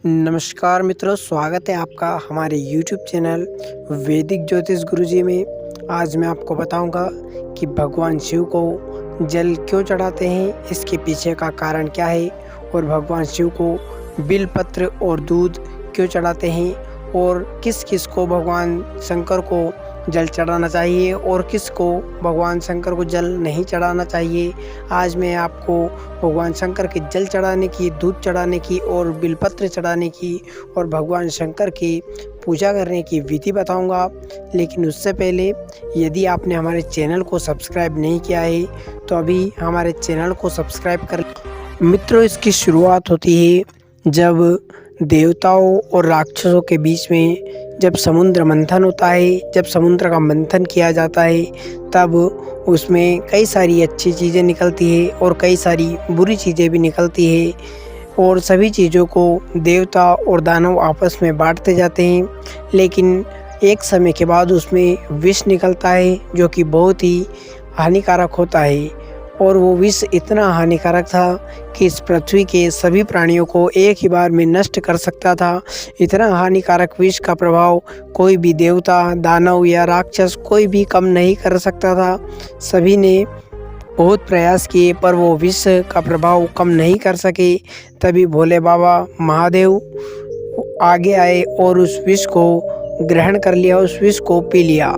नमस्कार मित्रों, स्वागत है आपका हमारे YouTube चैनल वैदिक ज्योतिष गुरुजी में। आज मैं आपको बताऊंगा कि भगवान शिव को जल क्यों चढ़ाते हैं, इसके पीछे का कारण क्या है और भगवान शिव को बिलपत्र और दूध क्यों चढ़ाते हैं और किस किस को भगवान शंकर को जल चढ़ाना चाहिए और किस को भगवान शंकर को जल नहीं चढ़ाना चाहिए। आज मैं आपको भगवान शंकर के जल चढ़ाने की, दूध चढ़ाने की और बिलपत्र चढ़ाने की और भगवान शंकर की पूजा करने की विधि बताऊंगा। लेकिन उससे पहले यदि आपने हमारे चैनल को सब्सक्राइब नहीं किया है तो अभी हमारे चैनल को सब्सक्राइब कर। मित्रों, इसकी शुरुआत होती है जब देवताओं और राक्षसों के बीच में जब समुद्र मंथन होता है। जब समुद्र का मंथन किया जाता है तब उसमें कई सारी अच्छी चीज़ें निकलती है और कई सारी बुरी चीज़ें भी निकलती है और सभी चीज़ों को देवता और दानव आपस में बांटते जाते हैं। लेकिन एक समय के बाद उसमें विष निकलता है जो कि बहुत ही हानिकारक होता है और वो विष इतना हानिकारक था कि इस पृथ्वी के सभी प्राणियों को एक ही बार में नष्ट कर सकता था। इतना हानिकारक विष का प्रभाव कोई भी देवता, दानव या राक्षस कोई भी कम नहीं कर सकता था। सभी ने बहुत प्रयास किए पर वो विष का प्रभाव कम नहीं कर सके। तभी भोले बाबा महादेव आगे आए और उस विष को ग्रहण कर लिया, उस विष को पी लिया।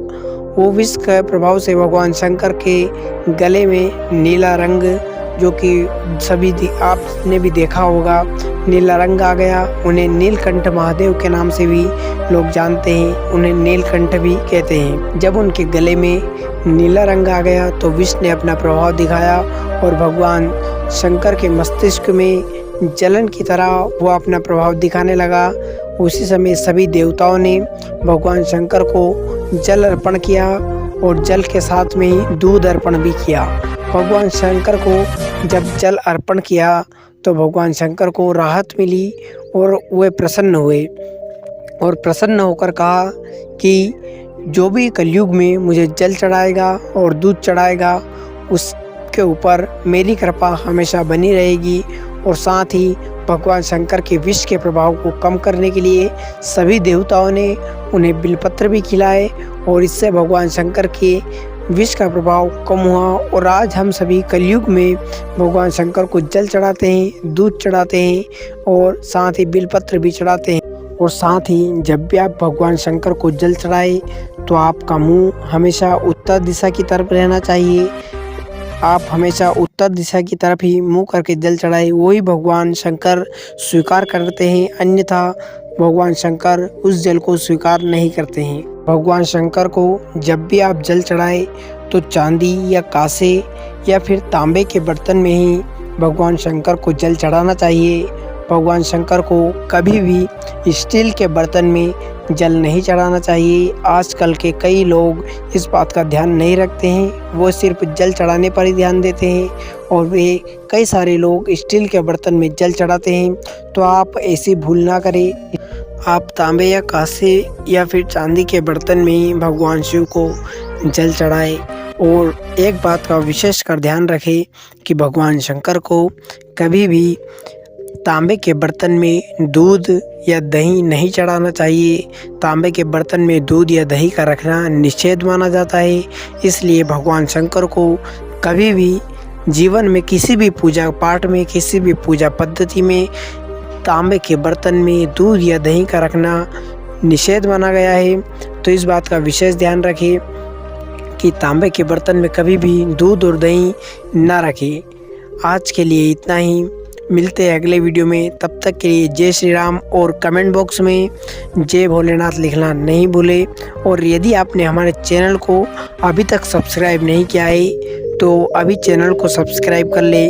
वो विष के प्रभाव से भगवान शंकर के गले में नीला रंग, जो कि सभी आपने भी देखा होगा, नीला रंग आ गया। उन्हें नीलकंठ महादेव के नाम से भी लोग जानते हैं, उन्हें नीलकंठ भी कहते हैं। जब उनके गले में नीला रंग आ गया तो विष ने अपना प्रभाव दिखाया और भगवान शंकर के मस्तिष्क में जलन की तरह वो अपना प्रभाव दिखाने लगा। उसी समय सभी देवताओं ने भगवान शंकर को जल अर्पण किया और जल के साथ में ही दूध अर्पण भी किया। भगवान शंकर को जब जल अर्पण किया तो भगवान शंकर को राहत मिली और वे प्रसन्न हुए और प्रसन्न होकर कहा कि जो भी कलयुग में मुझे जल चढ़ाएगा और दूध चढ़ाएगा उसके ऊपर मेरी कृपा हमेशा बनी रहेगी। और साथ ही भगवान शंकर के विष के प्रभाव को कम करने के लिए सभी देवताओं ने उन्हें बिलपत्र भी खिलाए और इससे भगवान शंकर के विष का प्रभाव कम हुआ। और आज हम सभी कलयुग में भगवान शंकर को जल चढ़ाते हैं, दूध चढ़ाते हैं और साथ ही बिलपत्र भी चढ़ाते हैं। और साथ ही जब भी आप भगवान शंकर को जल चढ़ाए तो आपका मुंह हमेशा उत्तर दिशा की तरफ रहना चाहिए। आप हमेशा उत्तर दिशा की तरफ ही मुंह करके जल चढ़ाए, वही भगवान शंकर स्वीकार करते हैं, अन्यथा भगवान शंकर उस जल को स्वीकार नहीं करते हैं। भगवान शंकर को जब भी आप जल चढ़ाए तो चांदी या कांसे या फिर तांबे के बर्तन में ही भगवान शंकर को जल चढ़ाना चाहिए। भगवान शंकर को कभी भी स्टील के बर्तन में जल नहीं चढ़ाना चाहिए। आजकल के कई लोग इस बात का ध्यान नहीं रखते हैं, वो सिर्फ जल चढ़ाने पर ही ध्यान देते हैं और वे कई सारे लोग स्टील के बर्तन में जल चढ़ाते हैं। तो आप ऐसी भूल ना करें, आप तांबे या कांसे या फिर चांदी के बर्तन में ही भगवान शिव को जल चढ़ाएं। और एक बात का विशेष कर ध्यान रखें कि भगवान शंकर को कभी भी तांबे के बर्तन में दूध या दही नहीं चढ़ाना चाहिए। तांबे के बर्तन में दूध या दही का रखना निषेध माना जाता है। इसलिए भगवान शंकर को कभी भी जीवन में किसी भी पूजा पाठ में, किसी भी पूजा पद्धति में तांबे के बर्तन में दूध या दही का रखना निषेध माना गया है। तो इस बात का विशेष ध्यान रखें कि तांबे के बर्तन में कभी भी दूध और दही ना रखें। आज के लिए इतना ही, मिलते हैं अगले वीडियो में। तब तक के लिए जय श्री राम और कमेंट बॉक्स में जय भोलेनाथ लिखना नहीं भूले। और यदि आपने हमारे चैनल को अभी तक सब्सक्राइब नहीं किया है तो अभी चैनल को सब्सक्राइब कर ले।